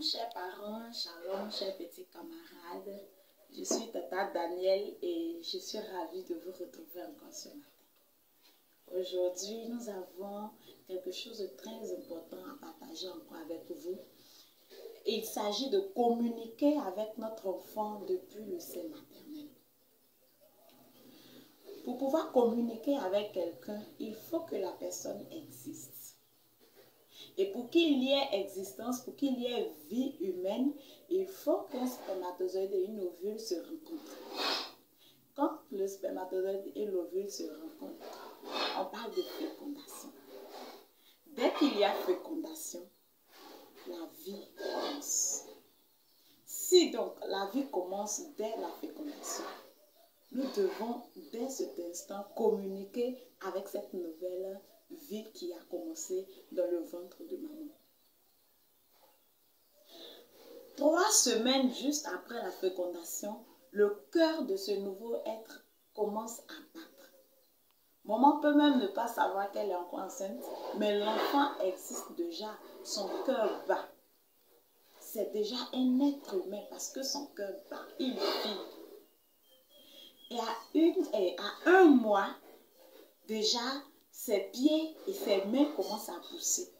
chers parents, shalom, chers petits camarades. Je suis Tata Danielle et je suis ravie de vous retrouver encore ce matin. Aujourd'hui, nous avons quelque chose de très important à partager encore avec vous. Il s'agit de communiquer avec notre enfant depuis le sein maternel. Pour pouvoir communiquer avec quelqu'un, il faut que la personne existe. Et pour qu'il y ait existence, pour qu'il y ait vie humaine, il faut qu'un spermatozoïde et une ovule se rencontrent. Quand le spermatozoïde et l'ovule se rencontrent, on parle de fécondation. Dès qu'il y a fécondation, la vie commence. Si donc la vie commence dès la fécondation, nous devons dès cet instant communiquer avec cette nouvelle vie qui a commencé dans le ventre de maman. 3 semaines juste après la fécondation, le cœur de ce nouveau être commence à battre. Maman peut même ne pas savoir qu'elle est encore enceinte, mais l'enfant existe déjà, son cœur bat. C'est déjà un être humain parce que son cœur bat, il vit. Et à 1 mois, déjà, ses pieds et ses mains commencent à pousser.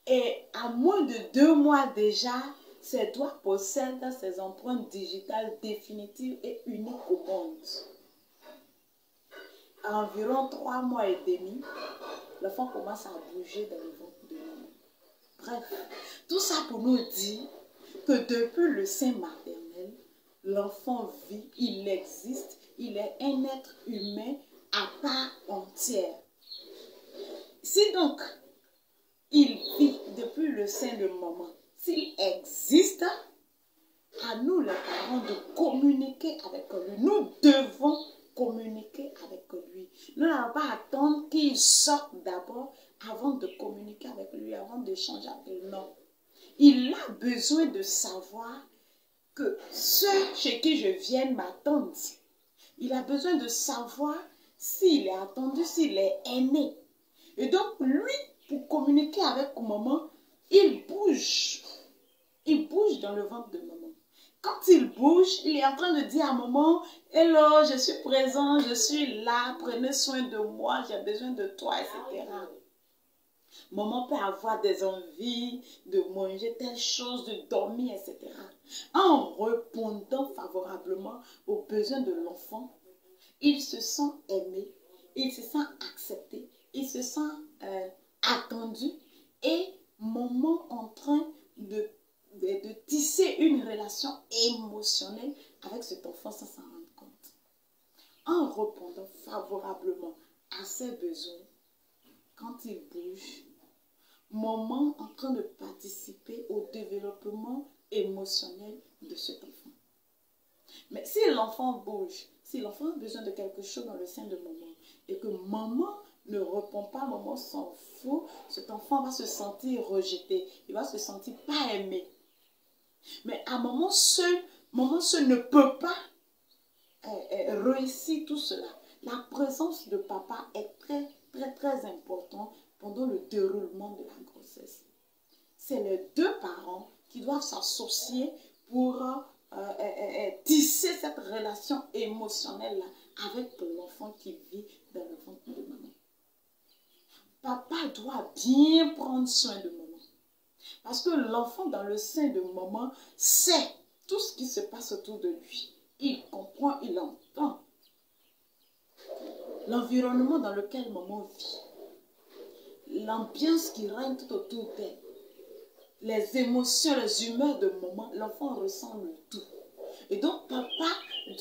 Et à moins de 2 mois déjà, ses doigts possèdent ses empreintes digitales définitives et uniques au monde. À environ 3 mois et demi, l'enfant commence à bouger dans le ventre de maman. Bref, tout ça pour nous dire que depuis le sein maternel, l'enfant vit, il existe, il est un être humain à part entière. Si donc il vit depuis le sein de maman, s'il existe, à nous les parents de communiquer avec lui. Nous devons communiquer avec lui. Nous n'allons pas attendre qu'il sorte d'abord avant de communiquer avec lui, avant d'échanger avec lui. Non. Il a besoin de savoir que ceux chez qui je viens m'attendent. Il a besoin de savoir s'il est attendu, s'il est aimé. Et donc, lui, pour communiquer avec maman, il bouge. Il bouge dans le ventre de maman. Quand il bouge, il est en train de dire à maman, « Hello, je suis présent, je suis là, prenez soin de moi, j'ai besoin de toi, etc. » Maman peut avoir des envies de manger telle chose, de dormir, etc. En répondant favorablement aux besoins de l'enfant, il se sent aimé, il se sent accepté, il se sent attendu et maman en train de tisser une relation émotionnelle avec cet enfant sans s'en rendre compte. En répondant favorablement à ses besoins, quand il bouge, maman en train de participer au développement émotionnel de cet enfant. Mais si l'enfant bouge, si l'enfant a besoin de quelque chose dans le sein de maman et que maman ne répond pas, maman s'en fout, cet enfant va se sentir rejeté, il va se sentir pas aimé. Mais à maman seul ne peut pas réussir tout cela. La présence de papa est très importante pendant le déroulement de la grossesse. C'est les 2 parents qui doivent s'associer pour tisser cette relation émotionnelle avec l'enfant qui vit dans le ventre de maman. Papa doit bien prendre soin de maman. Parce que l'enfant dans le sein de maman sait tout ce qui se passe autour de lui. Il comprend, il entend. L'environnement dans lequel maman vit. L'ambiance qui règne tout autour d'elle. Les émotions, les humeurs de maman, l'enfant ressent le tout. Et donc, papa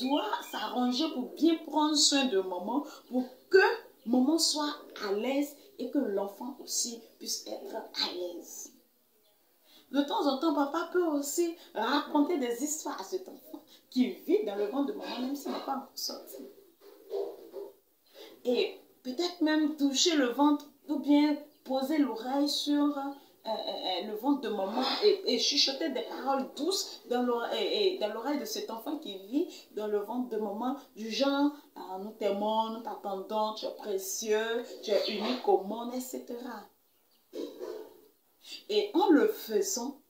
doit s'arranger pour bien prendre soin de maman, pour que maman soit à l'aise et que l'enfant aussi puisse être à l'aise. De temps en temps, papa peut aussi raconter des histoires à cet enfant qui vit dans le ventre de maman, même s'il n'est pas encore sorti. Et peut-être même toucher le ventre ou bien poser l'oreille sur le ventre de maman et chuchoter des paroles douces dans l'oreille de cet enfant qui vit dans le ventre de maman, du genre nous t'aimons, nous t'attendons, tu es précieux, tu es unique au monde, etc. Et en le faisant,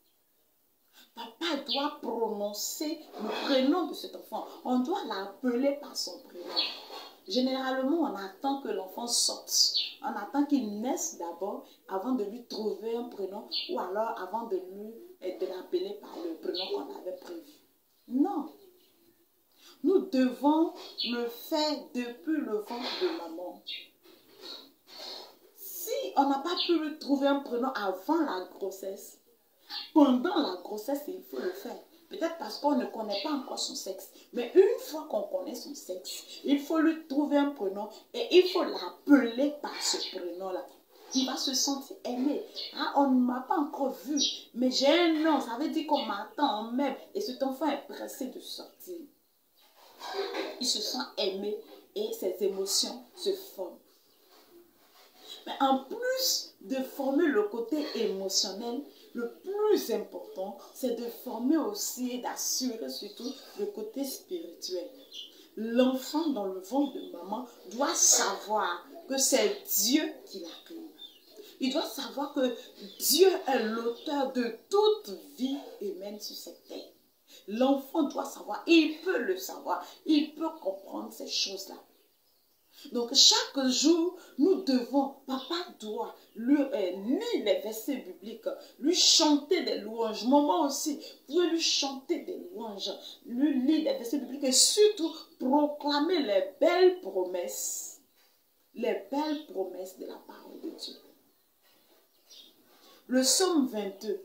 doit prononcer le prénom de cet enfant. On doit l'appeler par son prénom. Généralement, on attend que l'enfant sorte. On attend qu'il naisse d'abord avant de lui trouver un prénom ou alors avant de l'appeler par le prénom qu'on avait prévu. Non. Nous devons le faire depuis le ventre de maman. Si on n'a pas pu lui trouver un prénom avant la grossesse, pendant la grossesse, il faut le faire. Peut-être parce qu'on ne connaît pas encore son sexe. Mais une fois qu'on connaît son sexe, il faut lui trouver un prénom et il faut l'appeler par ce prénom-là. Il va se sentir aimé. Ah, on ne m'a pas encore vu, mais j'ai un nom. Ça veut dire qu'on m'attend, on m'aime. Et cet enfant est pressé de sortir. Il se sent aimé et ses émotions se forment. Mais en plus de former le côté émotionnel, le plus important, c'est de former aussi et d'assurer surtout le côté spirituel. L'enfant dans le ventre de maman doit savoir que c'est Dieu qui l'a créé. Il doit savoir que Dieu est l'auteur de toute vie humaine sur cette terre. L'enfant doit savoir, il peut le savoir, il peut comprendre ces choses-là. Donc chaque jour, nous devons, papa doit lui lire les versets bibliques, lui chanter des louanges. Maman aussi, vous pouvez lui chanter des louanges, lui lire les versets bibliques et surtout proclamer les belles promesses de la parole de Dieu. Le psaume 22,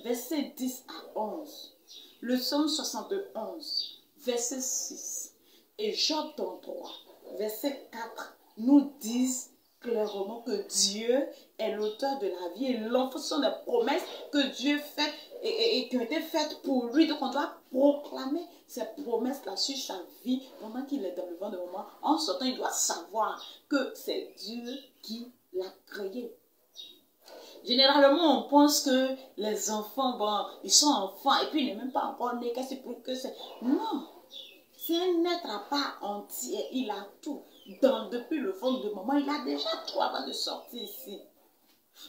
versets 10 à 11, le psaume 71, verset 6 et Job 33, verset 4 nous disent clairement que Dieu est l'auteur de la vie et l'enfant sont des promesses que Dieu fait et qui ont été faites pour lui. Donc on doit proclamer ces promesses-là sur sa vie pendant qu'il est dans le ventre de maman. En sortant, il doit savoir que c'est Dieu qui l'a créé. Généralement, on pense que les enfants, bon, ils sont enfants et puis ils n'est même pas encore né. Qu'est-ce que c'est? Non. C'est un être à part entier. Il a tout. Depuis le ventre de maman, il a déjà tout avant de sortir ici.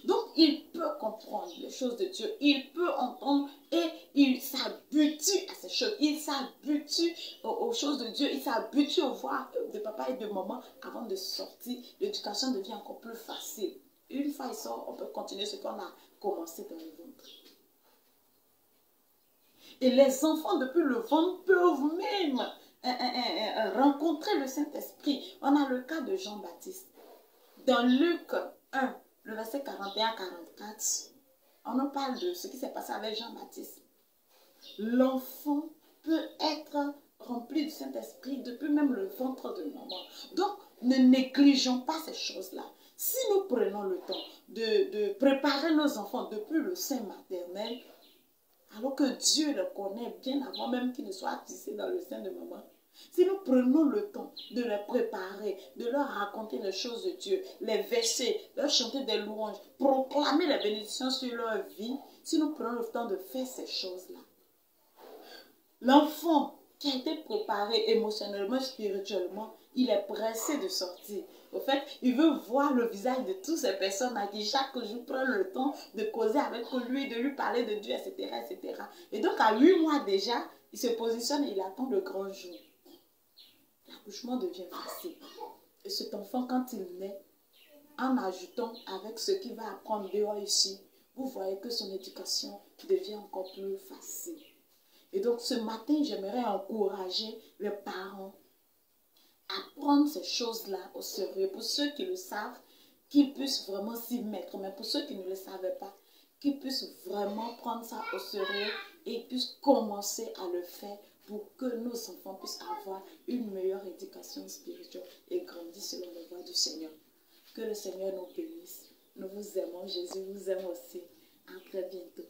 Donc, il peut comprendre les choses de Dieu. Il peut entendre et il s'habitue à ces choses. Il s'habitue aux choses de Dieu. Il s'habitue aux voix de papa et de maman avant de sortir. L'éducation devient encore plus facile. Une fois il sort, on peut continuer ce qu'on a commencé dans le ventre. Et les enfants, depuis le ventre, peuvent même rencontrer le Saint-Esprit. On a le cas de Jean-Baptiste. Dans Luc 1, le verset 41-44, on nous parle de ce qui s'est passé avec Jean-Baptiste. L'enfant peut être rempli du Saint-Esprit depuis même le ventre de maman. Donc, ne négligeons pas ces choses-là. Si nous prenons le temps de préparer nos enfants depuis le sein maternel, alors que Dieu les connaît bien avant même qu'ils ne soient tissés dans le sein de maman, si nous prenons le temps de les préparer, de leur raconter les choses de Dieu, les verser, leur chanter des louanges, proclamer les bénédictions sur leur vie, si nous prenons le temps de faire ces choses-là, l'enfant qui a été préparé émotionnellement, spirituellement, il est pressé de sortir. Au fait, il veut voir le visage de toutes ces personnes à qui chaque jour prend le temps de causer avec lui, de lui parler de Dieu, etc., etc. Et donc, à 8 mois déjà, il se positionne et il attend le grand jour. L'accouchement devient facile. Et cet enfant, quand il naît, en ajoutant avec ce qu'il va apprendre dehors ici, vous voyez que son éducation devient encore plus facile. Et donc, ce matin, j'aimerais encourager les parents à prendre ces choses-là au sérieux. Pour ceux qui le savent, qu'ils puissent vraiment s'y mettre. Mais pour ceux qui ne le savaient pas, qu'ils puissent vraiment prendre ça au sérieux et puissent commencer à le faire pour que nos enfants puissent avoir une meilleure éducation spirituelle et grandir selon les voies du Seigneur. Que le Seigneur nous bénisse. Nous vous aimons. Jésus vous aime aussi. À très bientôt.